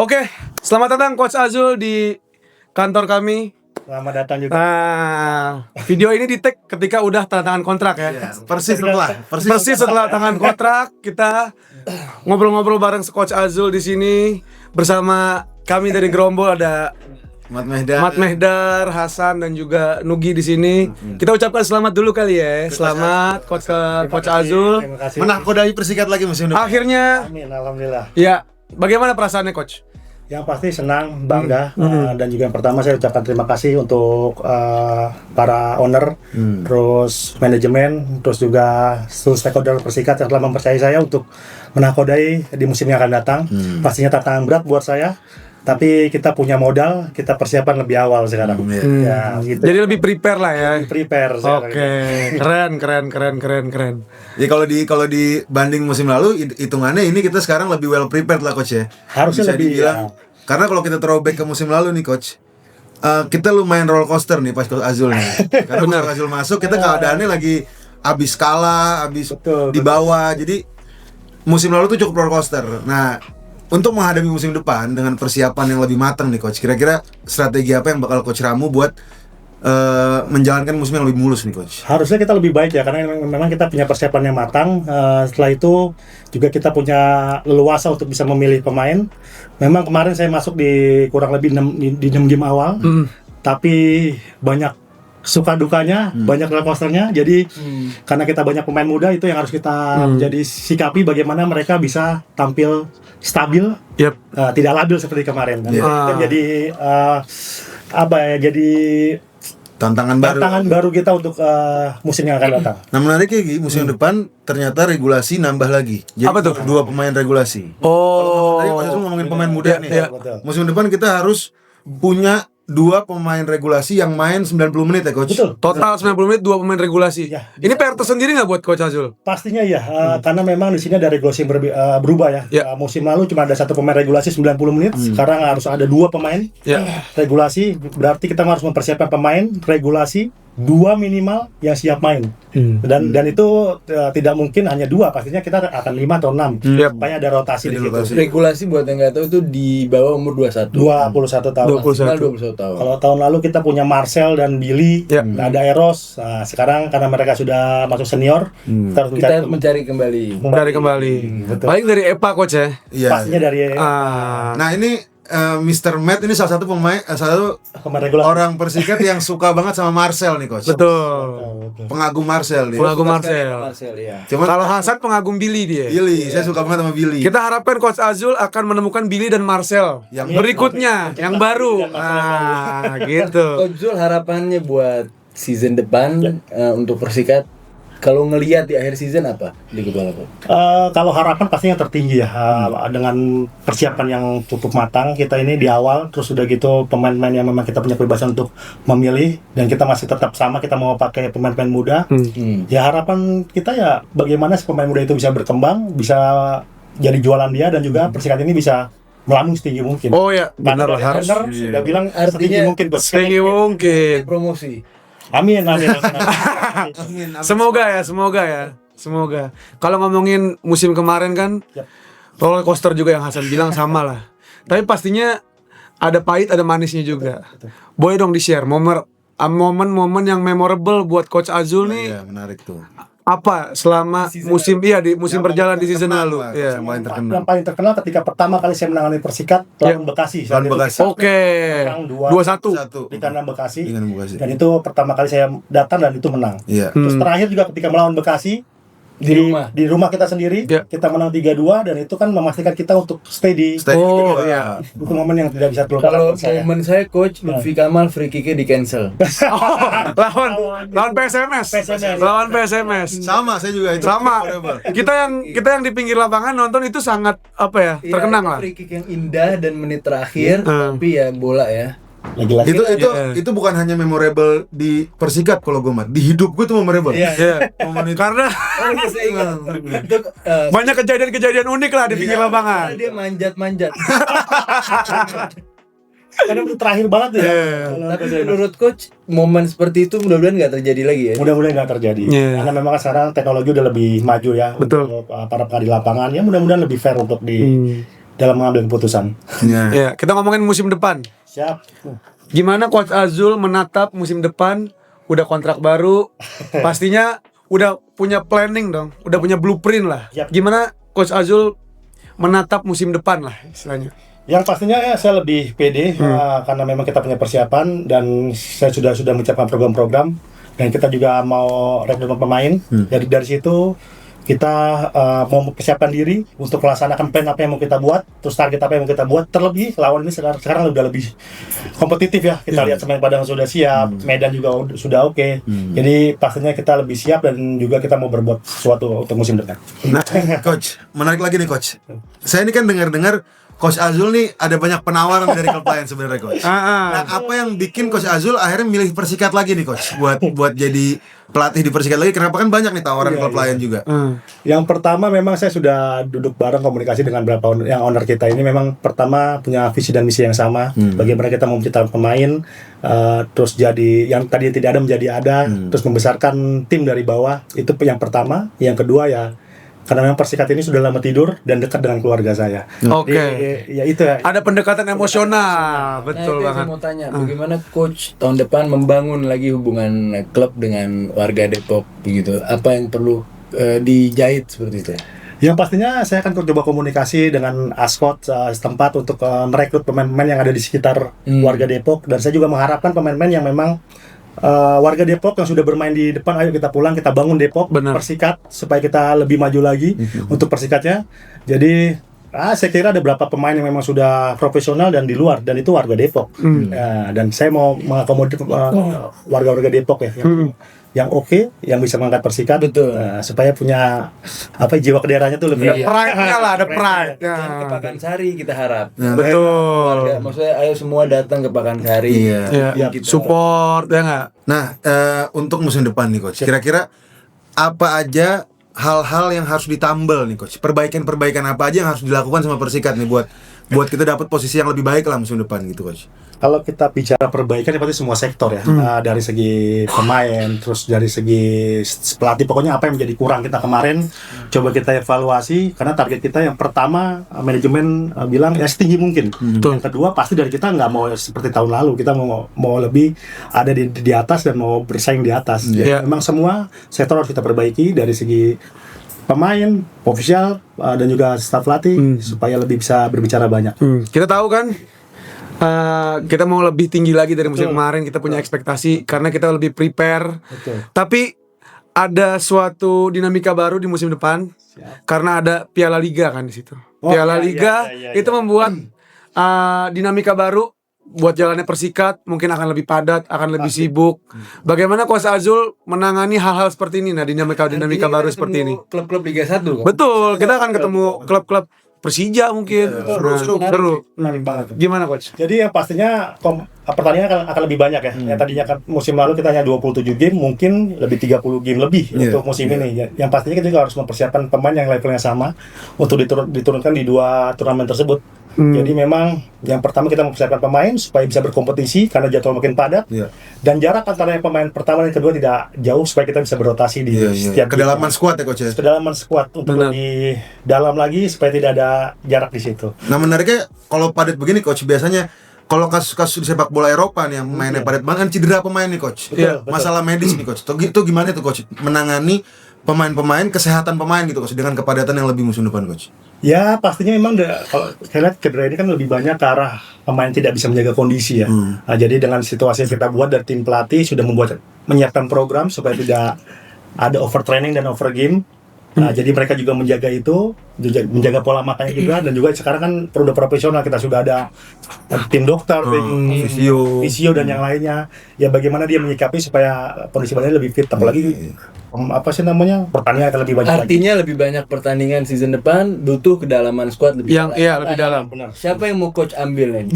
Oke, selamat datang Coach Azul di kantor kami. Selamat datang juga. Video ini di-tag ketika udah tanda tangan kontrak ya. Persis setelah tangan kontrak, kita ngobrol-ngobrol bareng Coach Azul di sini bersama kami dari Gerombol, ada Mat Mehdar, Hasan dan juga Nugi di sini. Kita ucapkan selamat dulu kali ya. Selamat Coach Azul. Terima kasih. Menakodai Persikat lagi musim depan. Akhirnya, Amin, alhamdulillah. ya, bagaimana perasaannya Coach? Yang pasti senang, bangga, dan juga yang pertama saya ucapkan terima kasih untuk para owner, terus manajemen, terus juga seluruh stakeholder Persikat yang telah mempercayai saya untuk menakodai di musim yang akan datang. Pastinya tantangan berat buat saya, tapi kita punya modal, kita persiapan lebih awal sekarang. Ya, gitu. Jadi lebih prepare lah ya. Prepare sekarang. Keren. Ya kalau dibanding musim lalu hitungannya ini kita sekarang lebih well prepared lah coach ya. Harusnya bisa lebih, dibilang. Karena kalau kita throwback ke musim lalu nih coach, kita lumayan roller coaster nih pas Coach Azul nih. Karena pas Coach Azul masuk kita keadaannya lagi abis kalah, Betul. di bawah. Jadi musim lalu tuh cukup roller coaster. Nah, untuk menghadapi musim depan dengan persiapan yang lebih matang nih coach, kira-kira strategi apa yang bakal coach ramu buat menjalankan musim yang lebih mulus nih coach? Harusnya kita lebih baik ya, karena memang kita punya persiapan yang matang. Setelah itu juga kita punya leluasa untuk bisa memilih pemain. Memang kemarin saya masuk di kurang lebih 6 game awal, tapi banyak suka dukanya, banyak roller coasternya. Jadi karena kita banyak pemain muda, itu yang harus kita jadi sikapi, bagaimana mereka bisa tampil stabil, tidak labil seperti kemarin. Dan itu jadi jadi Tantangan baru kita untuk musim yang akan datang. Nah menariknya Gi, musim depan ternyata regulasi nambah lagi. Jadi apa tuh? 2 pemain regulasi. Oh. Tadi Coach Azul ngomongin pemain muda nih. Iya. Betul. Musim depan kita harus punya 2 pemain regulasi yang main 90 menit ya coach. Betul. Total 90 menit 2 pemain regulasi. Ya, Ini PR tersendiri nggak buat Coach Azul? Pastinya ya, karena memang di sini ada regulasi yang berubah ya. Ya. Musim lalu cuma ada 1 pemain regulasi 90 menit, sekarang harus ada 2 pemain regulasi. Berarti kita harus mempersiapkan pemain regulasi 2 minimal yang siap main. Dan itu tidak mungkin hanya 2, pastinya kita akan 5 atau 6. Supaya ada rotasi di situ. Regulasi buat yang nggak tahu itu di bawah umur 21. 21 tahun. 21 tahun. Kalau tahun lalu kita punya Marcel dan Billy, ada Eros. Nah, sekarang karena mereka sudah masuk senior, Kita mencari kembali. Dari kembali. Betul. Paling dari EPA Coach ya. Iya. Pastinya dari Nah ini Mr. Matt ini salah satu pemain, salah satu pemain regulasi. orang Persikat yang suka banget sama Marcel nih coach. Betul. Pengagum Marcel dia. Pengagum Marcel. Marcel ya. Cuman Kalau Hasan pengagum Billy dia. Billy, saya suka banget sama Billy. Kita harapkan Coach Azul akan menemukan Billy dan Marcel Yang berikutnya, yang baru. Gitu. Coach Zul, harapannya buat season depan untuk Persikat, kalau ngelihat di akhir season apa di kepala Coach? Kalau harapan pasti yang tertinggi ya, dengan persiapan yang cukup matang kita ini di awal, terus udah gitu pemain-pemain yang memang kita punya kebebasan untuk memilih, dan kita masih tetap sama, kita mau pakai pemain-pemain muda. Ya harapan kita ya bagaimana si pemain muda itu bisa berkembang, bisa jadi jualan dia, dan juga Persikat ini bisa melambung setinggi mungkin. Oh ya, benar lah harus. Sudah bilang Artinya setinggi mungkin Bos. Setinggi mungkin. Promosi. Amin. Semoga ya. Kalau ngomongin musim kemarin kan, roller coaster juga yang Hasan bilang sama lah. Tapi pastinya ada pahit, ada manisnya juga. Boleh dong di-share momen-momen yang memorable buat Coach Azul nih. Iya, menarik tuh. Apa selama musim di musim berjalan di season lalu? Iya. Yang paling terkenal. Yang paling terkenal ketika pertama kali saya menangani Persikat lawan Bekasi. Lawan Bekasi. Oke. 2-1 di kandang Bekasi. Dengan Bekasi. Dan itu pertama kali saya datang dan itu menang. Iya. Terus terakhir juga ketika melawan Bekasi di rumah kita sendiri, kita menang 3-2, dan itu kan memastikan kita untuk stay di. Oh iya. Itu momen yang tidak bisa terlupakan Kalau buat saya. momen saya Coach Lutfi Kamal free kick-nya di cancel. Lawan PSMS. Lawan PSMS. Sama, saya juga itu. Sama. Kita yang di pinggir lapangan nonton itu sangat apa ya? Terkenang lah. Free kick yang indah dan menit terakhir, tapi ya bola ya. Lagi-lagi Itu bukan hanya memorable di Persikat kalau gue mah. Di hidup gue tuh memorable. Iya. Karena Saya ingat. Itu, banyak kejadian-kejadian unik lah di pinggir lapangan. dia manjat-manjat. karena itu terakhir banget ya. Tapi menurut Coach, momen seperti itu mudah-mudahan nggak terjadi lagi ya. Mudah-mudahan nggak terjadi. Karena memang sekarang teknologi udah lebih maju ya. Betul. Untuk para pengadil lapangan, ya mudah-mudahan lebih fair untuk dalam mengambil keputusan. Ya. Ya, kita ngomongin musim depan. Siap. Gimana Coach Azul menatap musim depan? Udah kontrak baru, pastinya udah punya planning dong, udah punya blueprint lah. Yap. Gimana Coach Azul menatap musim depan lah istilahnya? Yang pastinya ya, saya lebih pede karena memang kita punya persiapan dan saya sudah menyiapkan program-program dan kita juga mau rekrutmen pemain. Dari situ kita mau mempersiapkan diri untuk melaksanakan plan apa yang mau kita buat, terus target apa yang mau kita buat. Terlebih lawan ini sekarang udah lebih kompetitif ya. Kita lihat Semen Padang sudah siap, Medan juga sudah oke. Jadi pastinya kita lebih siap dan juga kita mau berbuat sesuatu untuk musim depan. Nah, Coach, menarik lagi nih Coach. Saya ini kan dengar-dengar Coach Azul nih ada banyak penawaran dari klub lain sebenarnya Coach. Nah, apa yang bikin Coach Azul akhirnya milih Persikat lagi nih Coach buat jadi pelatih di Persikat lagi? Kenapa kan banyak nih tawaran klub lain juga? Yang pertama memang saya sudah duduk bareng komunikasi dengan beberapa yang owner kita ini memang pertama punya visi dan misi yang sama. Bagaimana kita mau menciptakan pemain terus jadi yang tadi tidak ada menjadi ada, terus membesarkan tim dari bawah. Itu yang pertama. Yang kedua ya karena memang Persikat ini sudah lama tidur dan dekat dengan keluarga saya. Oke. Ya itu ya. Ada pendekatan emosional, betul Nah, banget. saya mau tanya, bagaimana coach tahun depan membangun lagi hubungan klub dengan warga Depok begitu? Apa yang perlu dijahit seperti itu? Yang pastinya saya akan coba komunikasi dengan Ascot setempat untuk merekrut pemain-pemain yang ada di sekitar warga Depok, dan saya juga mengharapkan pemain-pemain yang memang warga Depok yang sudah bermain di depan, ayo kita pulang, kita bangun Depok. Benar. Persikat supaya kita lebih maju lagi untuk Persikatnya. Jadi saya kira ada beberapa pemain yang memang sudah profesional dan di luar, dan itu warga Depok. Dan saya mau mengakomodir warga-warga Depok ya yang oke, yang bisa mengangkat Persikat. Betul. Supaya punya jiwa kedaerahannya tuh lebih Iya. Pride-nya lah, ada pride. Ya. Dan ke Pakansari kita harap. Betul. Warga, maksudnya ayo semua datang ke Pakansari. Iya. Ya, Kita- support ya nggak? Nah, untuk musim depan nih Coach, kira-kira apa aja hal-hal yang harus ditambal nih Coach? Perbaikan-perbaikan apa aja yang harus dilakukan sama Persikat nih buat kita dapat posisi yang lebih baik lah musim depan gitu Coach? Kalau kita bicara perbaikan, ya pasti semua sektor ya. Dari segi pemain, terus dari segi pelatih, pokoknya apa yang menjadi kurang kita kemarin coba kita evaluasi, karena target kita yang pertama manajemen bilang ya setinggi mungkin. Yang kedua pasti dari kita nggak mau seperti tahun lalu, kita mau lebih ada di atas dan mau bersaing di atas. Iya. Memang semua sektor harus kita perbaiki dari segi pemain, official dan juga staf latih supaya lebih bisa berbicara banyak. Kita tahu kan, kita mau lebih tinggi lagi dari musim kemarin. Kita punya ekspektasi karena kita lebih prepare. Betul. Tapi ada suatu dinamika baru di musim depan karena ada Piala Liga kan di situ. Piala Liga itu membuat dinamika baru buat jalannya Persikat, mungkin akan lebih padat, akan lebih sibuk. Bagaimana Coach Azul menangani hal-hal seperti ini? Nah, dinamika baru seperti ini. Klub-klub Liga 1 kan? Betul, kita akan ketemu klub-klub Persija mungkin. Seru. Menarik banget. Gimana Coach? Jadi yang pastinya pertandingan akan lebih banyak ya. Yang tadinya kan musim lalu kita hanya 27 game, mungkin lebih 30 game lebih untuk musim ini. Yang pastinya kita juga harus mempersiapkan pemain yang levelnya sama untuk diturunkan di dua turnamen tersebut. Jadi memang yang pertama kita mempersiapkan pemain supaya bisa berkompetisi karena jadwal makin padat. Dan jarak antara yang pemain pertama dan kedua tidak jauh supaya kita bisa berotasi di setiap kedalaman squad ya Coach ya? kedalaman squad untuk lebih dalam lagi supaya tidak ada jarak di situ. Nah menariknya kalau padat begini Coach, biasanya kalau kasus-kasus di sepak bola Eropa nih yang mainnya padat banget kan cedera pemain nih Coach. Betul. Masalah medis nih Coach. Itu gimana tuh Coach menangani pemain-pemain, kesehatan pemain gitu Coach dengan kepadatan yang lebih musim depan Coach? Ya pastinya memang kalau saya lihat cedera ini kan lebih banyak ke arah pemain tidak bisa menjaga kondisi ya. Nah, jadi dengan situasi yang kita buat dari tim pelatih sudah menyiapkan program supaya tidak ada overtraining dan overgame. Nah, jadi mereka juga menjaga itu, menjaga pola makannya juga, dan juga sekarang kan udah profesional, kita sudah ada tim dokter, fisio dan yang lainnya. Ya bagaimana dia menyikapi supaya kondisi badannya lebih fit, apalagi pertandingan akan lebih banyak lagi. Artinya lebih banyak pertandingan season depan, butuh kedalaman squad lebih Yang lebih dalam. Benar. Siapa yang mau coach ambil ini?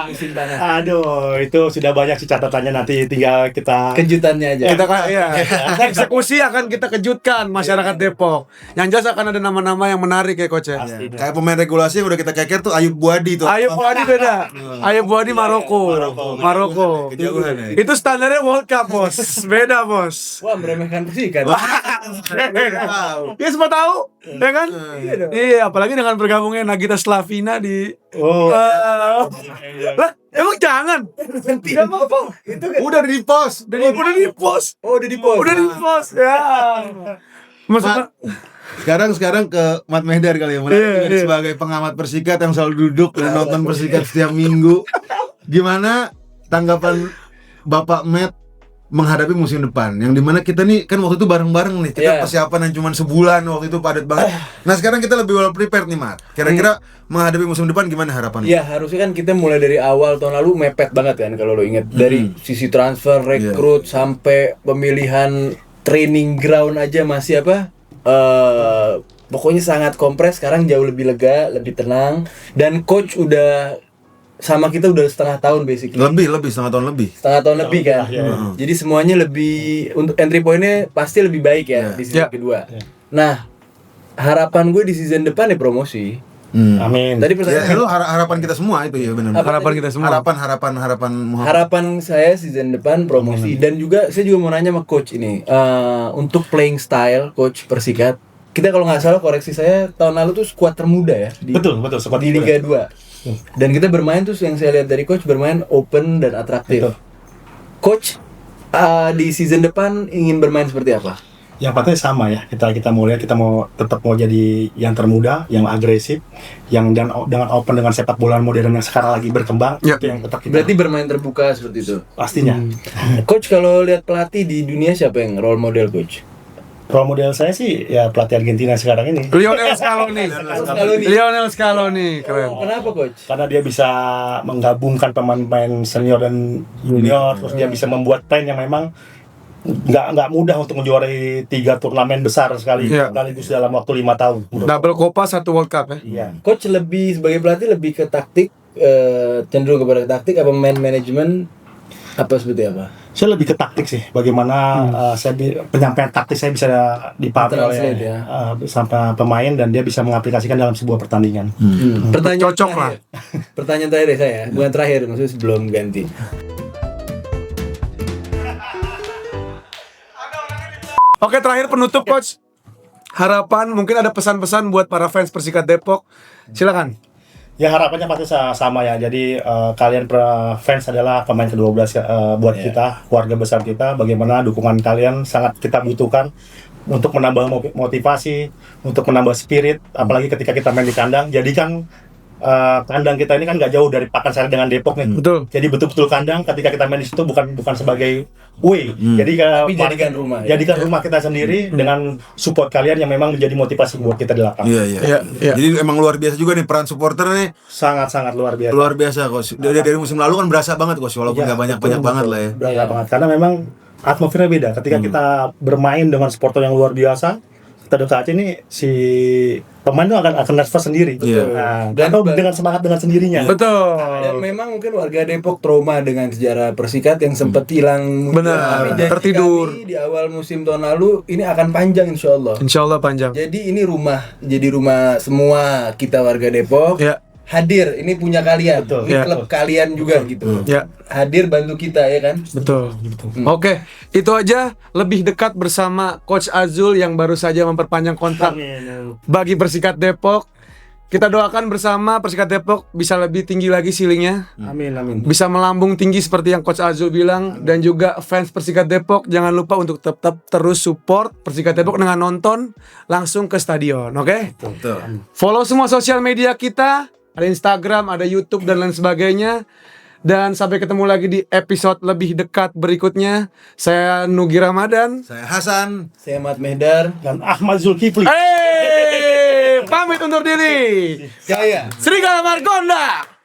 Musim panas. Aduh, itu sudah banyak sih catatannya, nanti tinggal kita Kejutannya aja. Kita eksekusi akan kita kejutkan masyarakat Depok. Yang jelas akan ada nama-nama yang menarik ya coach ya. Pasti. Kayak pemain regulasi yang udah kita keker tuh Ayub Buadi tuh. Ayub Buadi beda. Ayub Buadi Maroko. Kejauhan ya. Itu standarnya World Cup, Bos. Beda, Bos. Wah, meremehkan Persikat. Ya semua tahu, ya kan? Iya, apalagi dengan bergabungnya Nagita Slavina di Oh. Lah, emang jangan. Gak apa-apa. Itu kan. Udah di post. Udah di post. Oh, udah di post. Udah di post. Ya. Maksudnya Sekarang ke Mat Mehdar kali ya, Iya. sebagai pengamat Persikat yang selalu duduk dan nonton Persikat setiap minggu. Gimana tanggapan Bapak Matt menghadapi musim depan? Yang dimana kita nih kan waktu itu bareng-bareng nih, kita Iya. persiapan yang cuma sebulan waktu itu padat banget. Nah sekarang kita lebih well prepared nih Mat. Kira-kira menghadapi musim depan gimana harapannya? Ya harusnya kan kita mulai dari awal tahun lalu mepet banget kan kalau lo inget. Dari sisi transfer, rekrut, sampai pemilihan training ground aja masih apa? Pokoknya sangat kompres. Sekarang jauh lebih lega, lebih tenang. Dan coach udah sama kita udah setengah tahun basically. Lebih setengah tahun lebih. Setengah tahun lebih kan. Ya. Jadi semuanya lebih, untuk entry point-nya pasti lebih baik ya di season kedua. Nah, harapan gue di season depan ya promosi. Amin. Tadi Ya, pertanyaan itu harapan kita semua itu ya benar. harapan kita semua. harapan saya season depan promosi. Dan juga saya juga mau nanya sama coach ini, untuk playing style coach Persikat, kita kalau nggak salah koreksi saya tahun lalu tuh skuad termuda ya di, Betul, sekuat di Liga 2. Dan kita bermain tuh yang saya lihat dari coach bermain open dan atraktif. Betul. Coach di season depan ingin bermain seperti apa? Yang pasti sama ya. Kita mau lihat, kita mau tetap mau jadi yang termuda, yang agresif, yang dengan open dengan sepak bola modern yang sekarang lagi berkembang. Ya. Itu yang tetap kita Berarti bermain terbuka seperti itu. pastinya. Coach kalau lihat pelatih di dunia siapa yang role model coach? Role model saya sih ya pelatih Argentina sekarang ini. Lionel Scaloni. Lionel Scaloni, keren. Kenapa coach? Karena dia bisa menggabungkan pemain-pemain senior dan junior, terus dia bisa membuat plan yang memang nggak mudah untuk menjuarai 3 turnamen besar sekaligus dalam waktu 5 tahun. Double Copa, 1 World Cup ya. Iya. Coach lebih sebagai pelatih lebih ke taktik, cenderung kepada taktik apa main manajemen apa seperti apa? Saya lebih ke taktik sih. Bagaimana penyampaian taktik saya bisa dipahami oleh Translate ya. sampai pemain dan dia bisa mengaplikasikan dalam sebuah pertandingan. Pertanyaan Cocok terakhir. Pertanyaan terakhir saya, bukan terakhir, maksudnya sebelum ganti. Oke, terakhir penutup coach. Harapan, mungkin ada pesan-pesan buat para fans Persikat Depok. Silakan. Ya harapannya pasti sama ya. Jadi kalian fans adalah pemain ke-12 buat kita, keluarga besar kita. Bagaimana dukungan kalian sangat kita butuhkan untuk menambah motivasi, untuk menambah spirit. Apalagi ketika kita main di kandang. Jadi kan kandang kita ini kan nggak jauh dari Pakansari dengan Depok nih. Betul. Jadi betul-betul kandang. Ketika kita main di situ bukan sebagai Jadi Tapi jadikan rumah. Ya? jadikan rumah kita sendiri dengan support kalian yang memang menjadi motivasi buat kita di lapangan. Iya. Jadi emang luar biasa juga nih peran supporter nih. Sangat-sangat luar biasa. Luar biasa coach. Dari musim lalu kan berasa banget coach, walaupun nggak banyak banget lah ya. Berasa banget karena memang atmosfernya beda. Ketika kita bermain dengan supporter yang luar biasa, kita dekati ini si pemain itu akan nervous sendiri. Iya. Nah, Dan atau dengan semangat dengan sendirinya. Betul. Dan memang mungkin warga Depok trauma dengan sejarah Persikat yang sempat hilang. Benar, Kami janji tertidur. kami di awal musim tahun lalu ini akan panjang insya Allah. Insya Allah panjang. Jadi ini jadi rumah semua kita warga Depok. Ya. Hadir, ini punya kalian. Betul. Ini Ya. klub kalian juga gitu. Ya. Hadir bantu kita ya kan. Betul. Oke, itu aja lebih dekat bersama Coach Azul yang baru saja memperpanjang kontrak bagi Persikat Depok. Kita doakan bersama Persikat Depok bisa lebih tinggi lagi ceilingnya, Amin. bisa melambung tinggi seperti yang Coach Azul bilang. Dan juga fans Persikat Depok jangan lupa untuk tetap terus support Persikat Depok dengan nonton langsung ke stadion, oke? Betul. Follow semua sosial media kita, ada Instagram, ada YouTube dan lain sebagainya. Dan sampai ketemu lagi di episode lebih dekat berikutnya. Saya Nugi Ramadan. Saya Hasan. Saya Mat Mehdar. Dan Ahmad Zulkifli. Pamit undur diri. Jaya. Serigala Margonda.